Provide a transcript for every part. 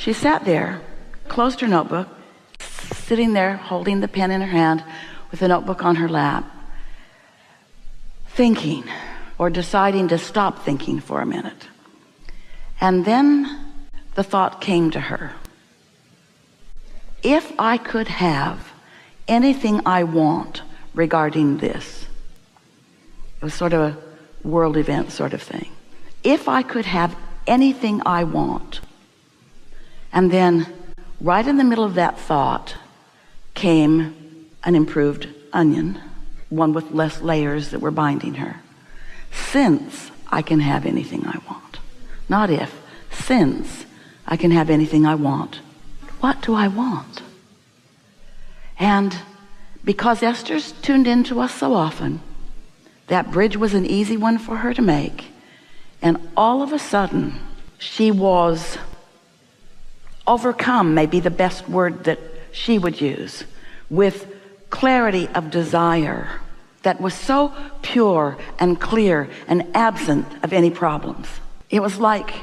She sat there, closed her notebook, sitting there holding the pen in her hand with the notebook on her lap, thinking or deciding to stop thinking for a minute. And then the thought came to her, if I could have anything I want regarding this, it was sort of a world event sort of thing. If I could have anything I want. And then right in the middle of that thought came an improved onion, one with less layers that were binding her. Since I can have anything I want, not if, since I can have anything I want, what do I want? And because Esther's tuned into us so often, that bridge was an easy one for her to make. And all of a sudden, she was overcome, maybe the best word that she would use, with clarity of desire that was so pure and clear and absent of any problems. It was like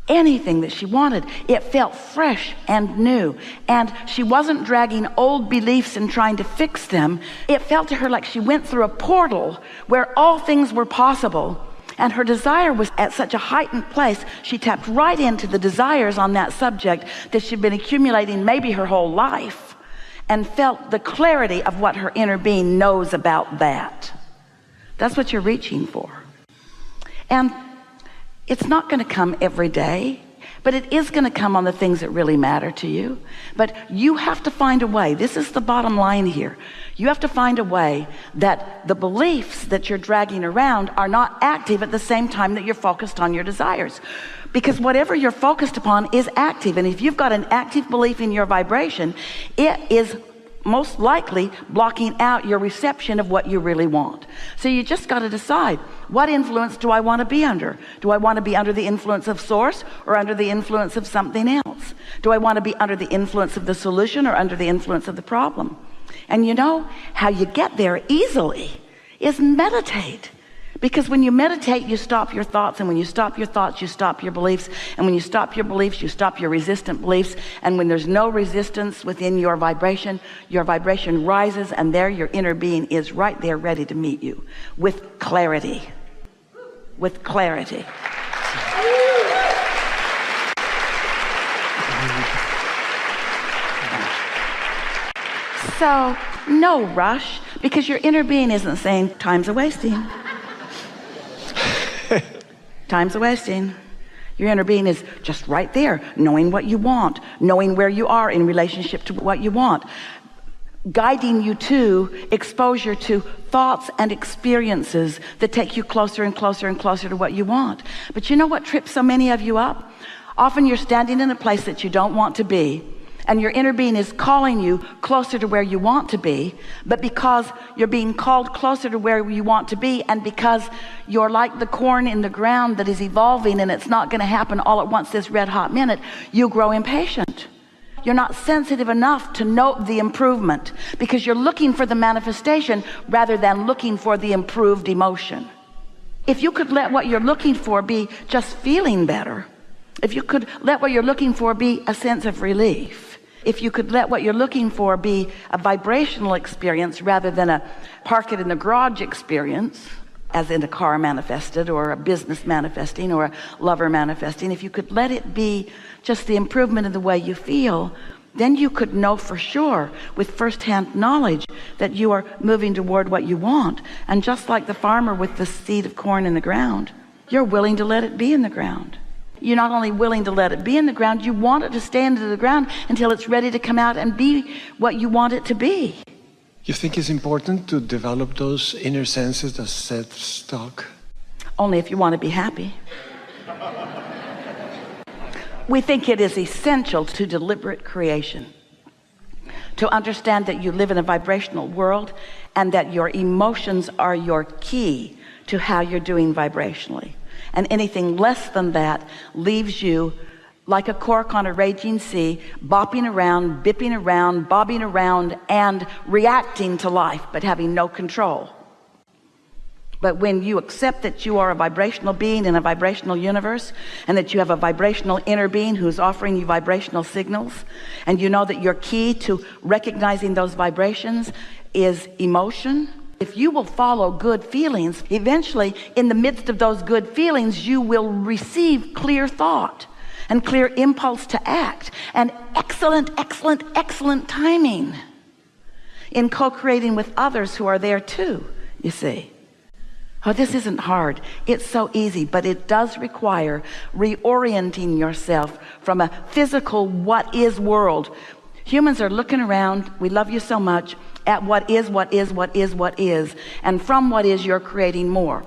anything that she wanted, it felt fresh and new, and she wasn't dragging old beliefs and trying to fix them. It felt to her like she went through a portal where all things were possible, and her desire was at such a heightened place. She tapped right into the desires on that subject that she'd been accumulating maybe her whole life, and felt the clarity of what her inner being knows about that. That's what you're reaching for. And it's not going to come every day, but it is going to come on the things that really matter to you. But you have to find a way. This is the bottom line here. You have to find a way that the beliefs that you're dragging around are not active at the same time that you're focused on your desires. Because whatever you're focused upon is active. And if you've got an active belief in your vibration, it is most likely blocking out your reception of what you really want. So you just got to decide, what influence do I want to be under? Do I want to be under the influence of source or under the influence of something else? Do I want to be under the influence of the solution or under the influence of the problem? And you know how you get there easily is meditate. Because when you meditate, you stop your thoughts, and when you stop your thoughts, you stop your beliefs, and when you stop your beliefs, you stop your resistant beliefs, and when there's no resistance within your vibration rises, and there your inner being is right there ready to meet you with clarity. With clarity. So, no rush, because your inner being isn't saying, time's a-wasting. Time's a-wasting. Your inner being is just right there, knowing what you want, knowing where you are in relationship to what you want, guiding you to exposure to thoughts and experiences that take you closer and closer and closer to what you want. But you know what trips so many of you up? Often you're standing in a place that you don't want to be, and your inner being is calling you closer to where you want to be, but because you're being called closer to where you want to be, and because you're like the corn in the ground that is evolving and it's not going to happen all at once this red hot minute, you grow impatient. You're not sensitive enough to note the improvement because you're looking for the manifestation rather than looking for the improved emotion. If you could let what you're looking for be just feeling better, if you could let what you're looking for be a sense of relief, if you could let what you're looking for be a vibrational experience rather than a park it in the garage experience, as in a car manifested or a business manifesting or a lover manifesting, if you could let it be just the improvement in the way you feel, then you could know for sure with firsthand knowledge that you are moving toward what you want. And just like the farmer with the seed of corn in the ground, you're willing to let it be in the ground. You're not only willing to let it be in the ground, you want it to stay into the ground until it's ready to come out and be what you want it to be. You think it's important to develop those inner senses, the self-talk? Only if you want to be happy. We think it is essential to deliberate creation, to understand that you live in a vibrational world and that your emotions are your key to how you're doing vibrationally. And anything less than that leaves you like a cork on a raging sea, bopping around, bipping around, bobbing around, and reacting to life, but having no control. But when you accept that you are a vibrational being in a vibrational universe, and that you have a vibrational inner being who's offering you vibrational signals, and you know that your key to recognizing those vibrations is emotion, if you will follow good feelings, eventually in the midst of those good feelings, you will receive clear thought and clear impulse to act, and excellent timing in co-creating with others who are there too, you see. Oh, this isn't hard. It's so easy, but it does require reorienting yourself from a physical what is world. Humans are looking around, we love you so much, at what is, and from what is, you're creating more.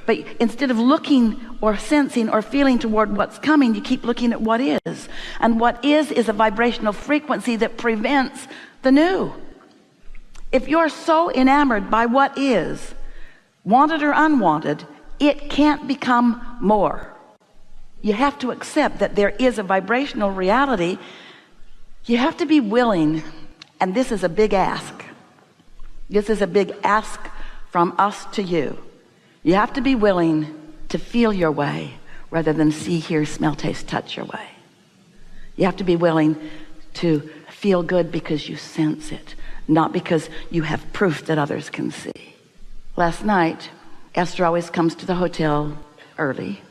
But instead of looking or sensing or feeling toward what's coming, you keep looking at what is. And what is a vibrational frequency that prevents the new. If you're so enamored by what is, wanted or unwanted, it can't become more. You have to accept that there is a vibrational reality. You have to be willing, and this is a big ask. This is a big ask from us to you. You have to be willing to feel your way rather than see, hear, smell, taste, touch your way. You have to be willing to feel good because you sense it, not because you have proof that others can see. Last night, Esther always comes to the hotel early,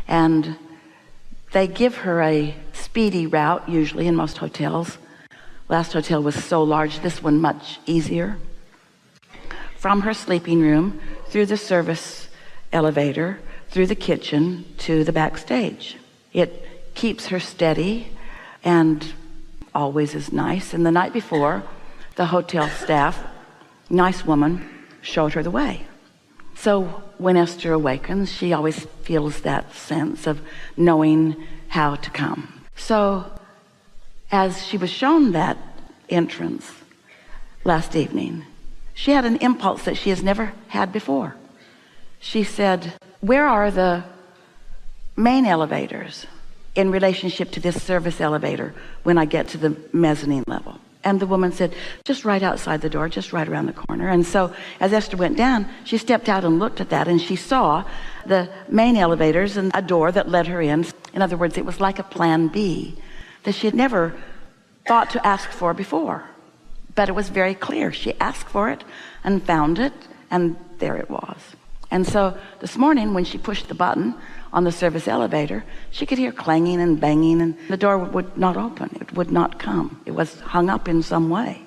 and they give her a speedy route, usually in most hotels. Last hotel was so large, this one much easier. From her sleeping room, through the service elevator, through the kitchen, to the backstage. It keeps her steady and always is nice. And the night before, the hotel staff, nice woman, showed her the way. So when Esther awakens, she always feels that sense of knowing how to come. So as she was shown that entrance last evening, she had an impulse that she has never had before. She said, where are the main elevators in relationship to this service elevator when I get to the mezzanine level? And the woman said, just right outside the door, just right around the corner. And so as Esther went down, she stepped out and looked at that, and she saw the main elevators and a door that led her in. In other words, it was like a plan B that she had never thought to ask for before. But it was very clear. She asked for it and found it, and there it was. And so this morning when she pushed the button on the service elevator, she could hear clanging and banging, and the door would not open. It would not come. It was hung up in some way.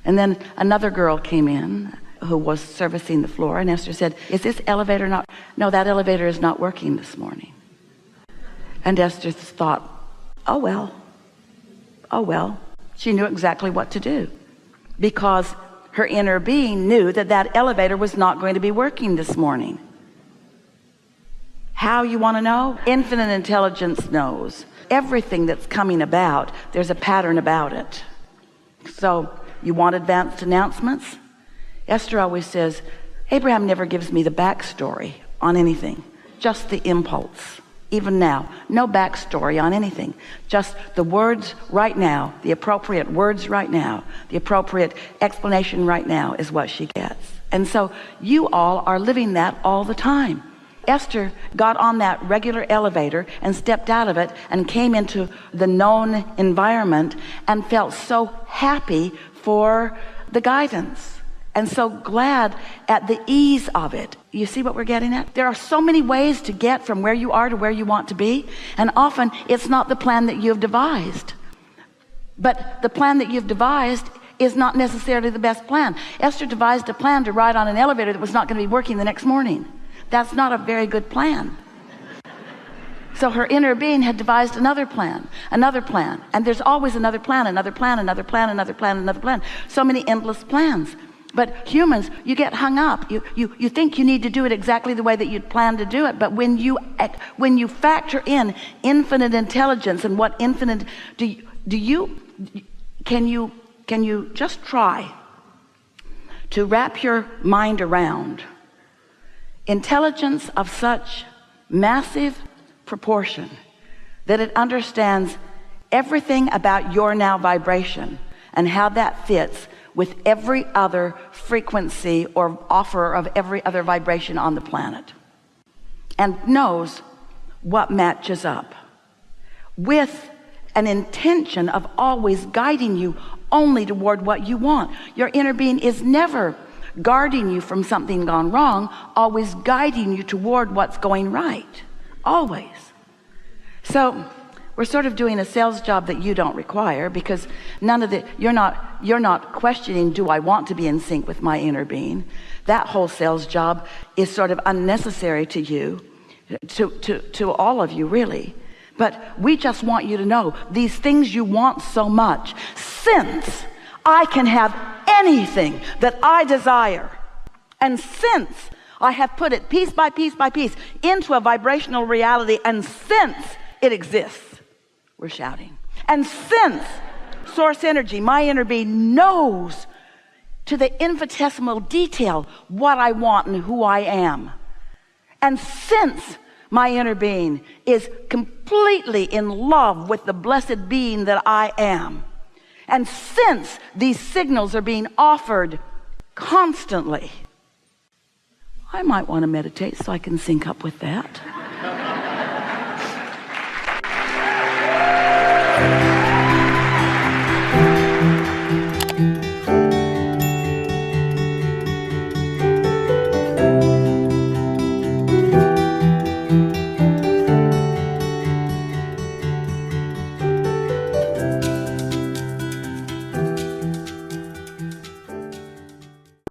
And then another girl came in who was servicing the floor, and Esther said, is this elevator not? No, that elevator is not working this morning. And Esther thought, oh well. She knew exactly what to do, because her inner being knew that that elevator was not going to be working this morning. How, you want to know? Infinite intelligence knows. Everything that's coming about, there's a pattern about it. So you want advanced announcements? Esther always says, Abraham never gives me the backstory on anything, just the impulse. Even now, no backstory on anything, just the words right now, the appropriate words right now, the appropriate explanation right now is what she gets. And so you all are living that all the time. Esther got on that regular elevator and stepped out of it and came into the known environment and felt so happy for the guidance and so glad at the ease of it. You see what we're getting at? There are so many ways to get from where you are to where you want to be, and often it's not the plan that you've devised. But the plan that you've devised is not necessarily the best plan. Esther devised a plan to ride on an elevator that was not going to be working the next morning. That's not a very good plan. So her inner being had devised another plan. And there's always another plan. So many endless plans. But humans, you get hung up. You think you need to do it exactly the way that you'd planned to do it. But when you factor in infinite intelligence and what infinite, can you just try to wrap your mind around intelligence of such massive proportion that it understands everything about your now vibration and how that fits with every other frequency or offer of every other vibration on the planet, and knows what matches up, with an intention of always guiding you only toward what you want. Your inner being is never guarding you from something gone wrong, always guiding you toward what's going right, always. So we're sort of doing a sales job that you don't require, because you're not questioning, do I want to be in sync with my inner being? That whole sales job is sort of unnecessary to you, to all of you, really. But we just want you to know these things you want so much, since I can have anything that I desire, and since I have put it piece by piece by piece into a vibrational reality, and since it exists, we're shouting, and since source energy, my inner being, knows to the infinitesimal detail what I want and who I am, and since my inner being is completely in love with the blessed being that I am, and since these signals are being offered constantly, I might want to meditate so I can sync up with that.